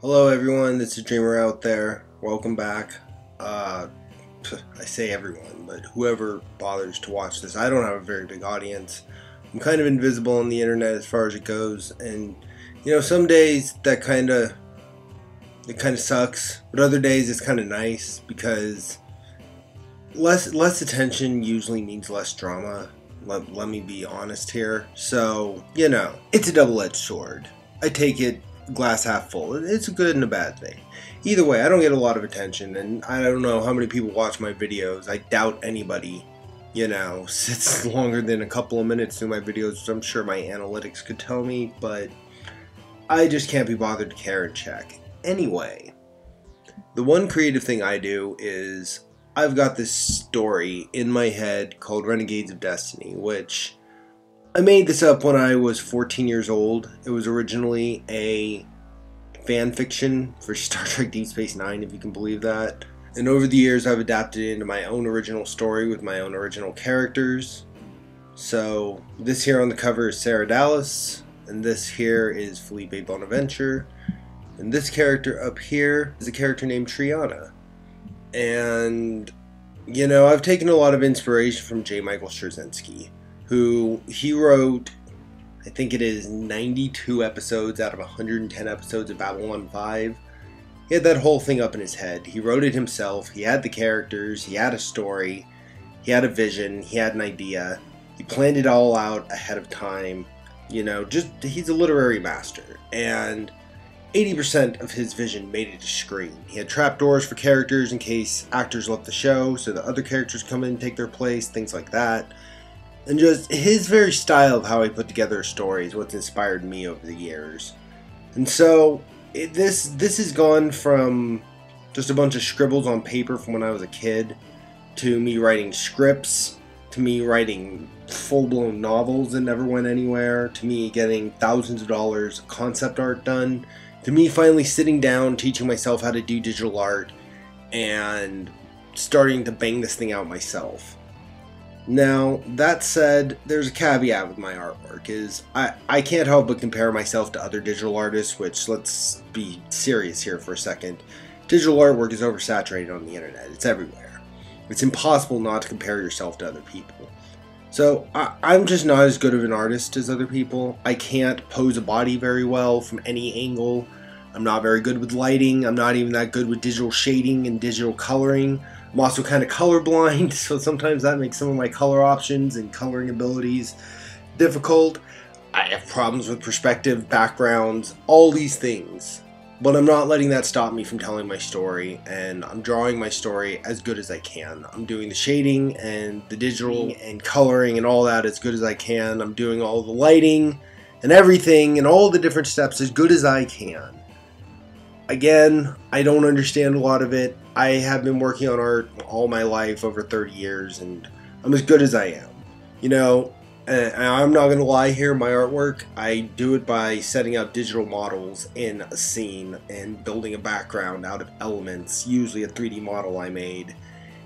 Hello everyone, this is Dreameroutthere. Welcome back. I say everyone, but whoever bothers to watch this. I don't have a very big audience. I'm kind of invisible on the internet as far as it goes, and some days that kind of sucks, but other days it's kind of nice because less attention usually means less drama. Let me be honest here. So, it's a double-edged sword. I take it glass half full. It's a good and a bad thing. Either way, I don't get a lot of attention, and I don't know how many people watch my videos. I doubt anybody, sits longer than a couple of minutes through my videos, which I'm sure my analytics could tell me, but I just can't be bothered to care and check. Anyway, the one creative thing I do is I've got this story in my head called Renegades of Destiny, which I made this up when I was 14 years old. It was originally a fan fiction for Star Trek Deep Space Nine, if you can believe that. And over the years, I've adapted it into my own original story with my own original characters. So this here on the cover is sarahdallas, and this here is Felipe Bonaventure, and this character up here is a character named Triana. And I've taken a lot of inspiration from J. Michael Straczynski, who he wrote, I think it is 92 episodes out of 110 episodes of Babylon 5. He had that whole thing up in his head. He wrote it himself. He had the characters. He had a story. He had a vision. He had an idea. He planned it all out ahead of time. He's a literary master. And 80% of his vision made it to screen. He had trapdoors for characters in case actors left the show, so the other characters come in and take their place, things like that. And just his very style of how he put together a story is what's inspired me over the years. And so this has gone from just a bunch of scribbles on paper from when I was a kid, to me writing scripts, to me writing full-blown novels that never went anywhere, to me getting thousands of dollars of concept art done, to me finally sitting down, teaching myself how to do digital art, and starting to bang this thing out myself. Now, that said, there's a caveat with my artwork, is I can't help but compare myself to other digital artists, which, let's be serious here for a second. Digital artwork is oversaturated on the internet. It's everywhere. It's impossible not to compare yourself to other people. So, I'm just not as good of an artist as other people. I can't pose a body very well from any angle. I'm not very good with lighting. I'm not even that good with digital shading and digital coloring. I'm also kind of colorblind, so sometimes that makes some of my color options and coloring abilities difficult. I have problems with perspective, backgrounds, all these things. But I'm not letting that stop me from telling my story, and I'm drawing my story as good as I can. I'm doing the shading and the digital and coloring and all that as good as I can. I'm doing all the lighting and everything and all the different steps as good as I can. Again, I don't understand a lot of it. I have been working on art all my life, over 30 years, and I'm as good as I am. And I'm not going to lie here, my artwork, I do it by setting up digital models in a scene and building a background out of elements, usually a 3D model I made.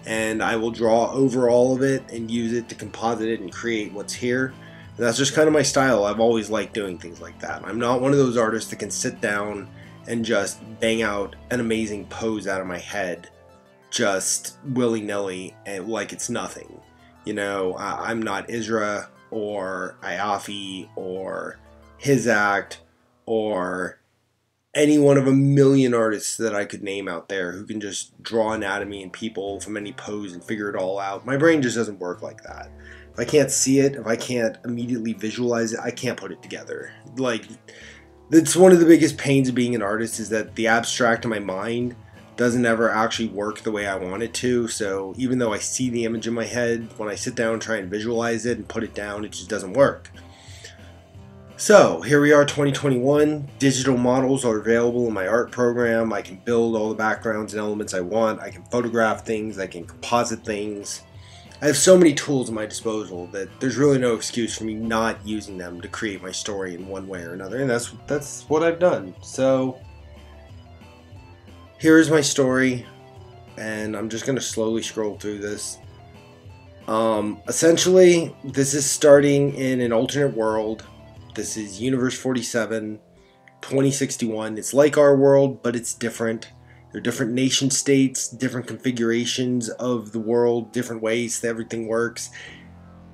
And I will draw over all of it and use it to composite it and create what's here. And that's just kind of my style. I've always liked doing things like that. I'm not one of those artists that can sit down and just bang out an amazing pose out of my head just willy-nilly and like it's nothing. I'm not Isra or Iafi or Hizak or any one of a million artists that I could name out there who can just draw anatomy and people from any pose and figure it all out. My brain just doesn't work like that. If I can't see it, if I can't immediately visualize it, I can't put it together. That's one of the biggest pains of being an artist, is that the abstract in my mind doesn't ever actually work the way I want it to. So even though I see the image in my head, when I sit down and try and visualize it and put it down, it just doesn't work. So here we are, 2021. Digital models are available in my art program. I can build all the backgrounds and elements I want. I can photograph things. I can composite things. I have so many tools at my disposal that there's really no excuse for me not using them to create my story in one way or another, and that's what I've done. So here is my story, and I'm just going to slowly scroll through this. Essentially, this is starting in an alternate world. This is Universe 47. 2061. It's like our world, but it's different. There are different nation states, different configurations of the world, different ways that everything works.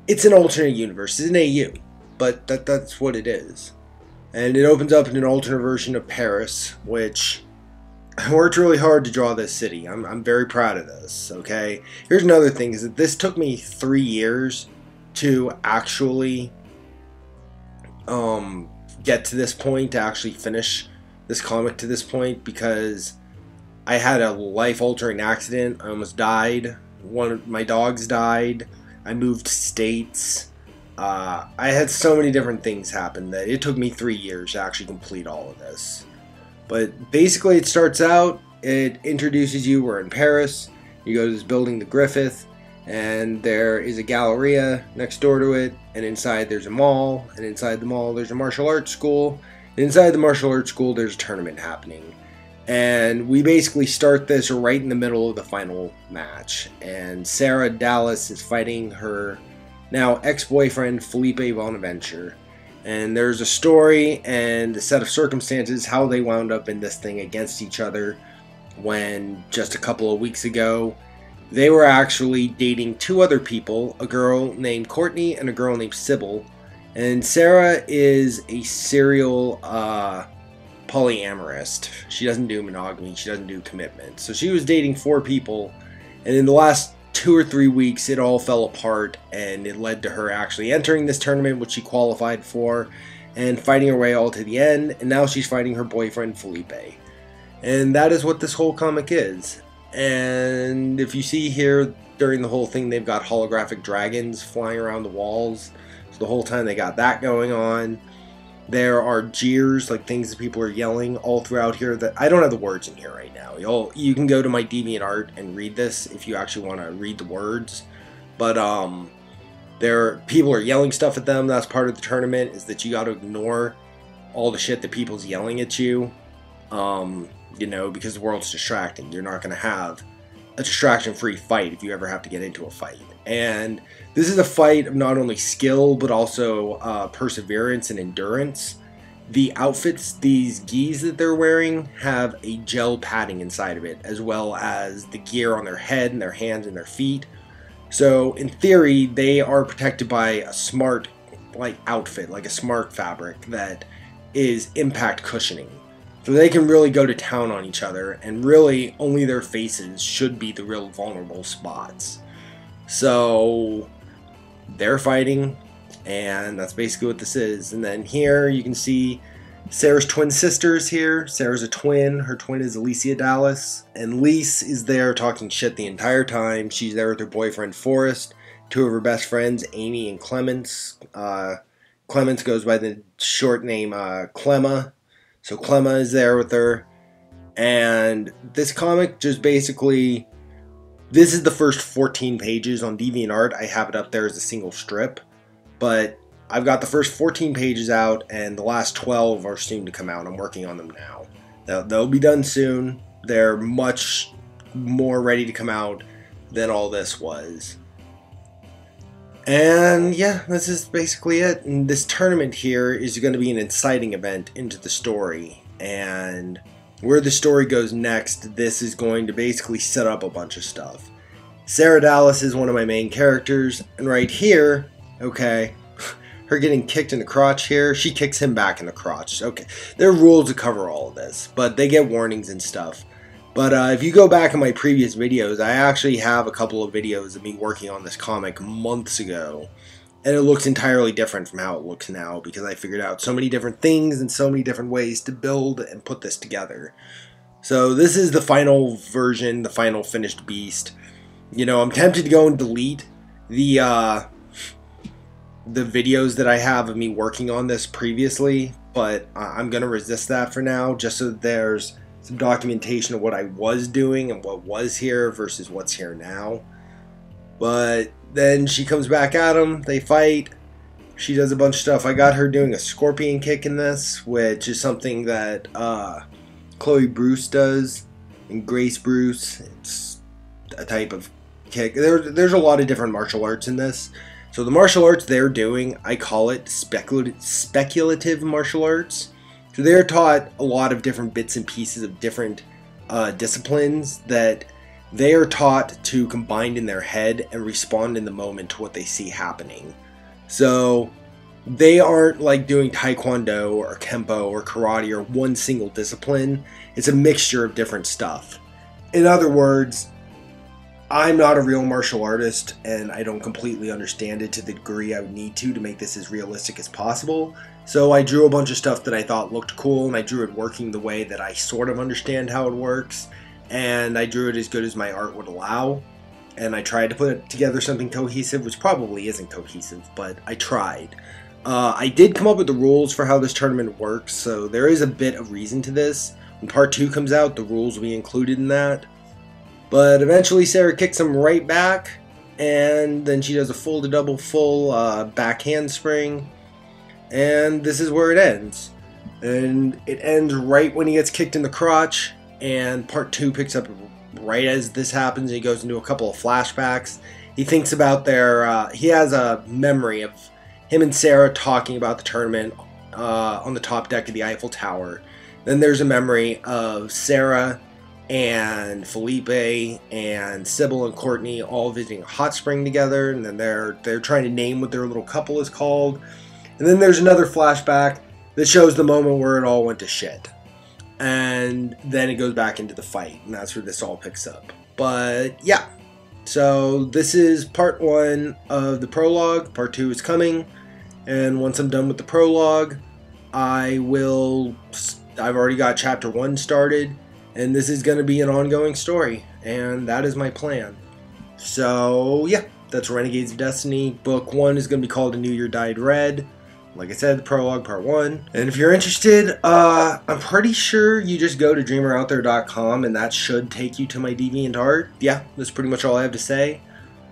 It's an alternate universe. It's an AU, but that's what it is. And it opens up in an alternate version of Paris, which I worked really hard to draw this city. I'm very proud of this, okay? Here's another thing, is that this took me 3 years to actually get to this point, to actually finish this comic to this point, because I had a life-altering accident. I almost died. One of my dogs died. I moved states. I had so many different things happen that it took me 3 years to actually complete all of this. But basically it starts out, it introduces you, we're in Paris, you go to this building, the Griffith, and there is a galleria next door to it, and inside there's a mall, and inside the mall there's a martial arts school, and inside the martial arts school there's a tournament happening. And we basically start this right in the middle of the final match, and Sarahdallas is fighting her now ex-boyfriend Felipe Bonaventure. And there's a story and a set of circumstances how they wound up in this thing against each other, when just a couple of weeks ago they were actually dating 2 other people, a girl named Courtney and a girl named Sybil. And Sarah is a serial polyamorist. She doesn't do monogamy, she doesn't do commitment. So she was dating 4 people, and in the last 2 or 3 weeks it all fell apart, and it led to her actually entering this tournament, which she qualified for, and fighting her way all to the end, and now she's fighting her boyfriend Felipe. And that is what this whole comic is. And if you see here, during the whole thing they've got holographic dragons flying around the walls, so the whole time they got that going on. There are jeers, like things that people are yelling all throughout here that I don't have the words in here right now. You can go to my Deviant Art and read this if you actually want to read the words. But people are yelling stuff at them. That's part of the tournament, is that you got to ignore all the shit that people's yelling at you. You know, because the world's distracting. You're not going to have a distraction-free fight if you ever have to get into a fight. And this is a fight of not only skill, but also perseverance and endurance. The outfits, these gis that they're wearing, have a gel padding inside of it, as well as the gear on their head and their hands and their feet. So in theory, they are protected by a smart outfit, like a smart fabric that is impact cushioning. So they can really go to town on each other, and really only their faces should be the real vulnerable spots. So they're fighting, and that's basically what this is. And then here you can see Sarah's twin sisters here. Sarah's a twin. Her twin is Alicia Dallas. And Lise is there talking shit the entire time. She's there with her boyfriend Forrest, 2 of her best friends, Amy and Clements. Clements goes by the short name Clemma. So Clemma is there with her. And this comic just basically, this is the first 14 pages on DeviantArt. I have it up there as a single strip. But I've got the first 14 pages out, and the last 12 are soon to come out. I'm working on them now. They'll be done soon. They're much more ready to come out than all this was. And yeah, this is basically it. And this tournament here is going to be an inciting event into the story. And where the story goes next, this is going to basically set up a bunch of stuff. Sarahdallas is one of my main characters. And right here, okay, her getting kicked in the crotch here, she kicks him back in the crotch. Okay, there are rules to cover all of this, but they get warnings and stuff. But if you go back in my previous videos, I actually have a couple of videos of me working on this comic months ago. And it looks entirely different from how it looks now, because I figured out so many different things and so many different ways to build and put this together. So this is the final version, the final finished beast. You know, I'm tempted to go and delete the videos that I have of me working on this previously, but I'm going to resist that for now, just so that there's some documentation of what I was doing and what was here versus what's here now. But then she comes back at him, they fight, she does a bunch of stuff. I got her doing a scorpion kick in this, which is something that Chloe Bruce does, and Grace Bruce. It's a type of kick. There's a lot of different martial arts in this. So the martial arts they're doing, I call it speculative martial arts. So they're taught a lot of different bits and pieces of different disciplines that they are taught to combine in their head and respond in the moment to what they see happening. So they aren't like doing taekwondo or kempo or karate or one single discipline. It's a mixture of different stuff. In other words, I'm not a real martial artist, and I don't completely understand it to the degree I would need to make this as realistic as possible. So I drew a bunch of stuff that I thought looked cool, and I drew it working the way that I sort of understand how it works, and I drew it as good as my art would allow. And I tried to put together something cohesive, which probably isn't cohesive, but I tried. I did come up with the rules for how this tournament works, so there is a bit of reason to this. When part 2 comes out, the rules will be included in that. But eventually Sarah kicks him right back, and then she does a full to double full back handspring, and this is where it ends. And it ends right when he gets kicked in the crotch, and part 2 picks up right as this happens. He goes into a couple of flashbacks. He thinks about he has a memory of him and Sarah talking about the tournament on the top deck of the Eiffel Tower. Then there's a memory of Sarah and Felipe and Sybil and Courtney all visiting a hot spring together, and then they're trying to name what their little couple is called. And then there's another flashback that shows the moment where it all went to shit. And then it goes back into the fight, and that's where this all picks up. But yeah, so this is part 1 of the prologue. Part 2 is coming, and once I'm done with the prologue, I've already got chapter 1 started, and this is going to be an ongoing story, and that is my plan. So yeah, that's Renegades of Destiny. Book 1 is going to be called A New Year Dyed Red. Like I said, the prologue, part 1. And if you're interested, I'm pretty sure you just go to dreameroutthere.com, and that should take you to my Deviant Art. Yeah, that's pretty much all I have to say.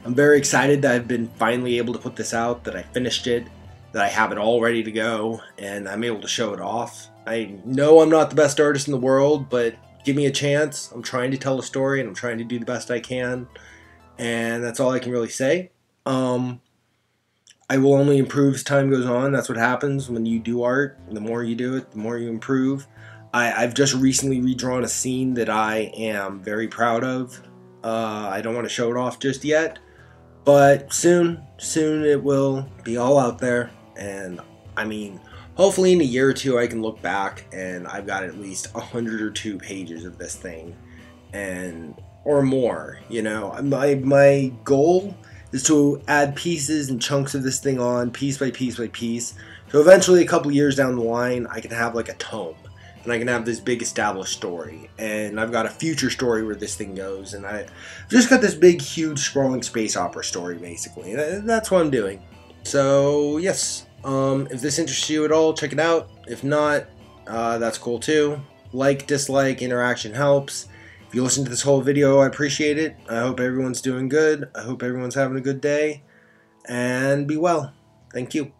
I'm very excited that I've been finally able to put this out, that I finished it, that I have it all ready to go, and I'm able to show it off. I know I'm not the best artist in the world, but give me a chance. I'm trying to tell a story, and I'm trying to do the best I can, and that's all I can really say. I will only improve as time goes on. That's what happens when you do art. The more you do it, the more you improve. I've just recently redrawn a scene that I am very proud of. I don't want to show it off just yet, but soon it will be all out there. And I mean, hopefully in a year or two I can look back and I've got at least 100 or 2 pages of this thing, or more. You know, my goal is to add pieces and chunks of this thing on, piece by piece by piece. So eventually, a couple years down the line, I can have like a tome, and I can have this big established story. And I've got a future story where this thing goes, and I've just got this big, huge, sprawling space opera story, basically. That's what I'm doing. So yes, if this interests you at all, check it out. If not, that's cool too. Like, dislike, interaction helps. If you listen to this whole video, I appreciate it. I hope everyone's doing good. I hope everyone's having a good day. And be well. Thank you.